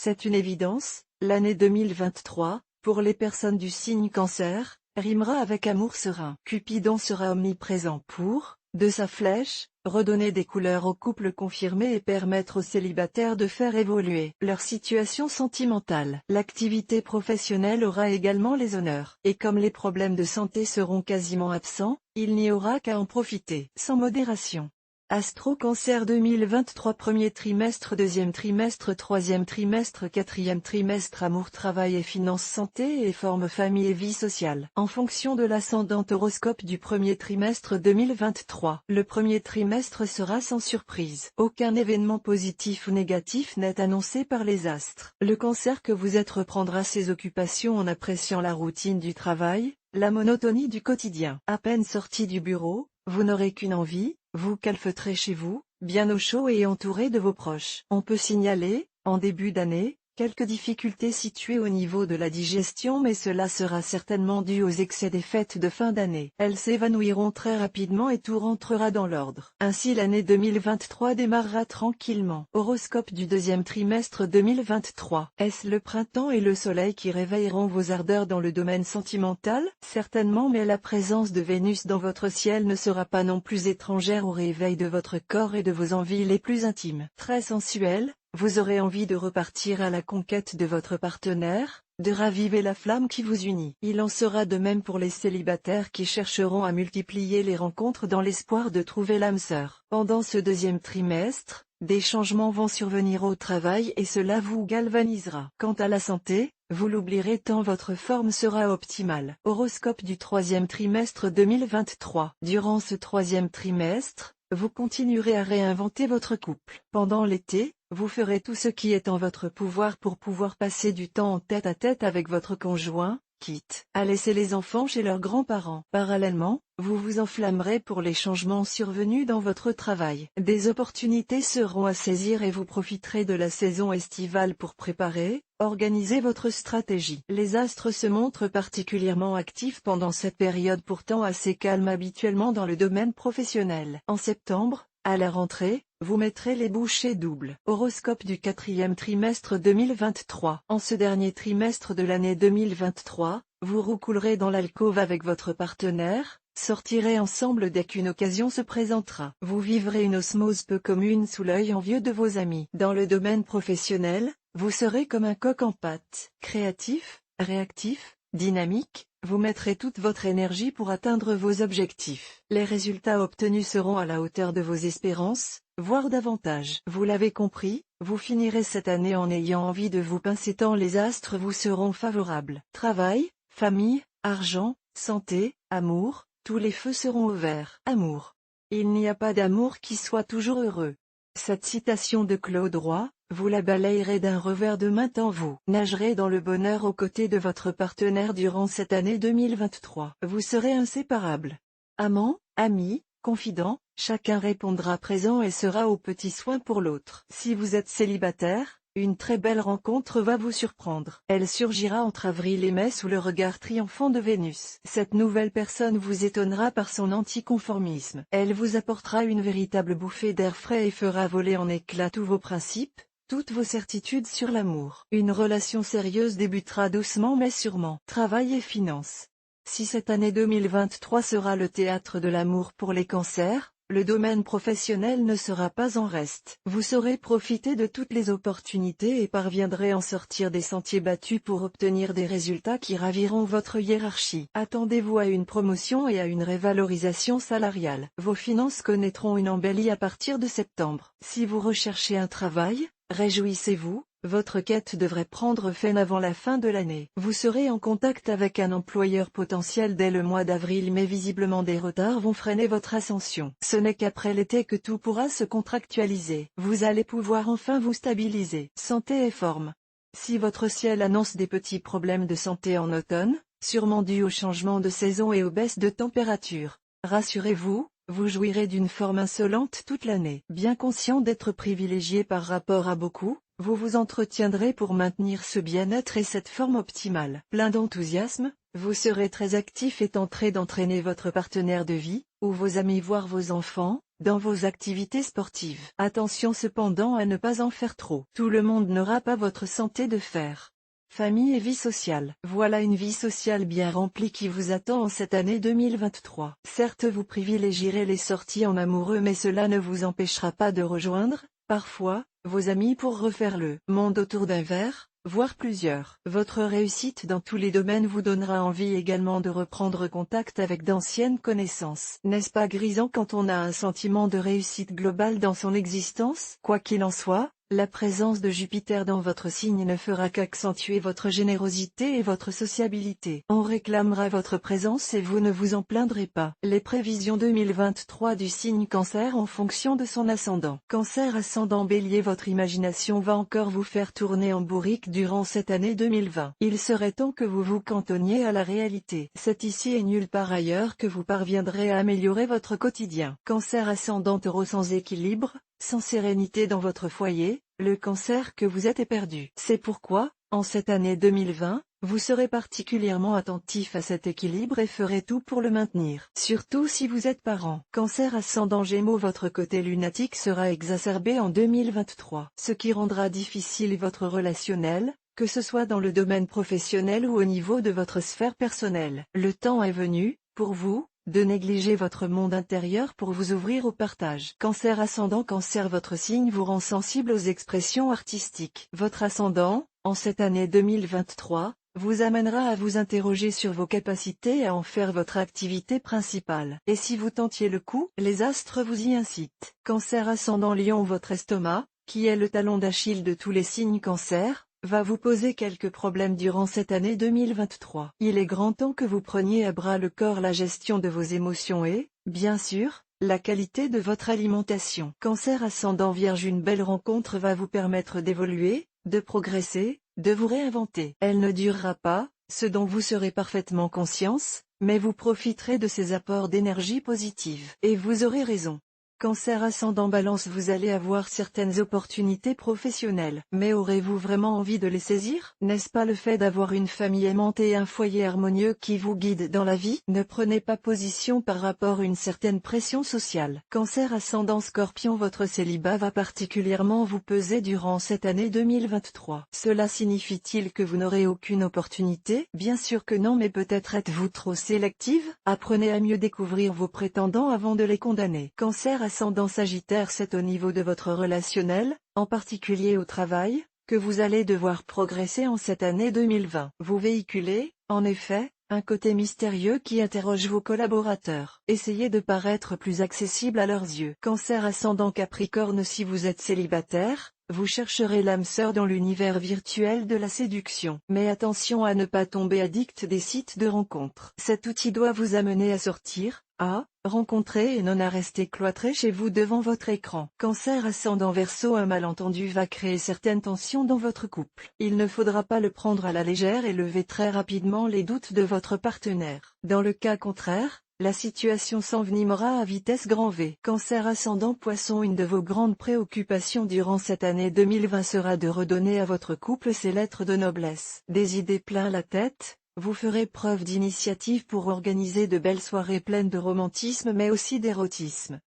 C'est une évidence, l'année 2023, pour les personnes du signe Cancer, rimera avec amour serein. Cupidon sera omniprésent pour, de sa flèche, redonner des couleurs aux couples confirmés et permettre aux célibataires de faire évoluer leur situation sentimentale. L'activité professionnelle aura également les honneurs. Et comme les problèmes de santé seront quasiment absents, il n'y aura qu'à en profiter, sans modération. Astro Cancer 2023 premier trimestre, deuxième trimestre, troisième trimestre, quatrième trimestre, amour, travail et finances, santé et forme, famille et vie sociale. En fonction de l'ascendant horoscope du premier trimestre 2023, le premier trimestre sera sans surprise. Aucun événement positif ou négatif n'est annoncé par les astres. Le Cancer que vous êtes reprendra ses occupations en appréciant la routine du travail, la monotonie du quotidien. À peine sorti du bureau, vous n'aurez qu'une envie, vous calfeutrez chez vous, bien au chaud et entouré de vos proches. On peut signaler, en début d'année, quelques difficultés situées au niveau de la digestion, mais cela sera certainement dû aux excès des fêtes de fin d'année. Elles s'évanouiront très rapidement et tout rentrera dans l'ordre. Ainsi l'année 2023 démarrera tranquillement. Horoscope du deuxième trimestre 2023. Est-ce le printemps et le soleil qui réveilleront vos ardeurs dans le domaine sentimental? Certainement, mais la présence de Vénus dans votre ciel ne sera pas non plus étrangère au réveil de votre corps et de vos envies les plus intimes. Très sensuel, vous aurez envie de repartir à la conquête de votre partenaire, de raviver la flamme qui vous unit. Il en sera de même pour les célibataires qui chercheront à multiplier les rencontres dans l'espoir de trouver l'âme sœur. Pendant ce deuxième trimestre, des changements vont survenir au travail et cela vous galvanisera. Quant à la santé, vous l'oublierez tant votre forme sera optimale. Horoscope du troisième trimestre 2023. Durant ce troisième trimestre, vous continuerez à réinventer votre couple. Pendant l'été, vous ferez tout ce qui est en votre pouvoir pour pouvoir passer du temps en tête-à-tête avec votre conjoint, quitte à laisser les enfants chez leurs grands-parents. Parallèlement, vous vous enflammerez pour les changements survenus dans votre travail. Des opportunités seront à saisir et vous profiterez de la saison estivale pour préparer, organiser votre stratégie. Les astres se montrent particulièrement actifs pendant cette période pourtant assez calme habituellement dans le domaine professionnel. En septembre, à la rentrée, vous mettrez les bouchées doubles. Horoscope du quatrième trimestre 2023. En ce dernier trimestre de l'année 2023, vous roucoulerez dans l'alcôve avec votre partenaire, sortirez ensemble dès qu'une occasion se présentera. Vous vivrez une osmose peu commune sous l'œil envieux de vos amis. Dans le domaine professionnel, vous serez comme un coq en pâte. Créatif, réactif, dynamique, vous mettrez toute votre énergie pour atteindre vos objectifs. Les résultats obtenus seront à la hauteur de vos espérances, voire davantage. Vous l'avez compris, vous finirez cette année en ayant envie de vous pincer tant les astres vous seront favorables. Travail, famille, argent, santé, amour, tous les feux seront au vert. Amour. Il n'y a pas d'amour qui soit toujours heureux. Cette citation de Claude Roy, vous la balayerez d'un revers de main tant vous nagerez dans le bonheur aux côtés de votre partenaire durant cette année 2023. Vous serez inséparables. Amants, amis, confidents, chacun répondra présent et sera aux petits soins pour l'autre. Si vous êtes célibataire, une très belle rencontre va vous surprendre. Elle surgira entre avril et mai sous le regard triomphant de Vénus. Cette nouvelle personne vous étonnera par son anticonformisme. Elle vous apportera une véritable bouffée d'air frais et fera voler en éclats tous vos principes, toutes vos certitudes sur l'amour. Une relation sérieuse débutera doucement mais sûrement. Travail et finances. Si cette année 2023 sera le théâtre de l'amour pour les cancers, le domaine professionnel ne sera pas en reste. Vous saurez profiter de toutes les opportunités et parviendrez à en sortir des sentiers battus pour obtenir des résultats qui raviront votre hiérarchie. Attendez-vous à une promotion et à une révalorisation salariale. Vos finances connaîtront une embellie à partir de septembre. Si vous recherchez un travail, réjouissez-vous. Votre quête devrait prendre fin avant la fin de l'année. Vous serez en contact avec un employeur potentiel dès le mois d'avril mais visiblement des retards vont freiner votre ascension. Ce n'est qu'après l'été que tout pourra se contractualiser. Vous allez pouvoir enfin vous stabiliser. Santé et forme. Si votre ciel annonce des petits problèmes de santé en automne, sûrement dus au changement de saison et aux baisses de température, rassurez-vous, vous jouirez d'une forme insolente toute l'année. Bien conscient d'être privilégié par rapport à beaucoup, vous vous entretiendrez pour maintenir ce bien-être et cette forme optimale. Plein d'enthousiasme, vous serez très actif et tenterez d'entraîner votre partenaire de vie, ou vos amis voire vos enfants, dans vos activités sportives. Attention cependant à ne pas en faire trop. Tout le monde n'aura pas votre santé de fer. Famille et vie sociale. Voilà une vie sociale bien remplie qui vous attend en cette année 2023. Certes, vous privilégierez les sorties en amoureux, mais cela ne vous empêchera pas de rejoindre, parfois, vos amis pour refaire le monde autour d'un verre, voire plusieurs. Votre réussite dans tous les domaines vous donnera envie également de reprendre contact avec d'anciennes connaissances. N'est-ce pas grisant quand on a un sentiment de réussite globale dans son existence? Quoi qu'il en soit, la présence de Jupiter dans votre signe ne fera qu'accentuer votre générosité et votre sociabilité. On réclamera votre présence et vous ne vous en plaindrez pas. Les prévisions 2023 du signe Cancer en fonction de son ascendant. Cancer ascendant Bélier, votre imagination va encore vous faire tourner en bourrique durant cette année 2020. Il serait temps que vous vous cantonniez à la réalité. C'est ici et nulle part ailleurs que vous parviendrez à améliorer votre quotidien. Cancer ascendant Taureau, sans équilibre, sans sérénité dans votre foyer, le Cancer que vous êtes est perdu. C'est pourquoi, en cette année 2020, vous serez particulièrement attentif à cet équilibre et ferez tout pour le maintenir. Surtout si vous êtes parent. Cancer ascendant Gémeaux, votre côté lunatique sera exacerbé en 2023, ce qui rendra difficile votre relationnel, que ce soit dans le domaine professionnel ou au niveau de votre sphère personnelle. Le temps est venu, pour vous, de négliger votre monde intérieur pour vous ouvrir au partage. Cancer ascendant Cancer, votre signe vous rend sensible aux expressions artistiques. Votre ascendant, en cette année 2023, vous amènera à vous interroger sur vos capacités et à en faire votre activité principale. Et si vous tentiez le coup, les astres vous y incitent. Cancer ascendant Lion, votre estomac, qui est le talon d'Achille de tous les signes Cancer, va vous poser quelques problèmes durant cette année 2023. Il est grand temps que vous preniez à bras le corps la gestion de vos émotions et, bien sûr, la qualité de votre alimentation. Cancer ascendant Vierge, une belle rencontre va vous permettre d'évoluer, de progresser, de vous réinventer. Elle ne durera pas, ce dont vous serez parfaitement conscience, mais vous profiterez de ces apports d'énergie positive. Et vous aurez raison. Cancer ascendant Balance, vous allez avoir certaines opportunités professionnelles. Mais aurez-vous vraiment envie de les saisir? N'est-ce pas le fait d'avoir une famille aimante et un foyer harmonieux qui vous guide dans la vie? Ne prenez pas position par rapport à une certaine pression sociale. Cancer ascendant Scorpion, votre célibat va particulièrement vous peser durant cette année 2023. Cela signifie-t-il que vous n'aurez aucune opportunité? Bien sûr que non, mais peut-être êtes-vous trop sélective? Apprenez à mieux découvrir vos prétendants avant de les condamner. Cancer ascendant Sagittaire, c'est au niveau de votre relationnel, en particulier au travail, que vous allez devoir progresser en cette année 2020. Vous véhiculez, en effet, un côté mystérieux qui interroge vos collaborateurs. Essayez de paraître plus accessible à leurs yeux. Cancer ascendant Capricorne, si vous êtes célibataire, vous chercherez l'âme sœur dans l'univers virtuel de la séduction. Mais attention à ne pas tomber addict des sites de rencontres. Cet outil doit vous amener à sortir, à rencontrer et non à rester cloîtré chez vous devant votre écran. Cancer ascendant Verseau, un malentendu va créer certaines tensions dans votre couple. Il ne faudra pas le prendre à la légère et lever très rapidement les doutes de votre partenaire. Dans le cas contraire, la situation s'envenimera à vitesse grand V. Cancer ascendant Poisson, une de vos grandes préoccupations durant cette année 2020 sera de redonner à votre couple ses lettres de noblesse. Des idées plein la tête, vous ferez preuve d'initiative pour organiser de belles soirées pleines de romantisme mais aussi d'érotisme.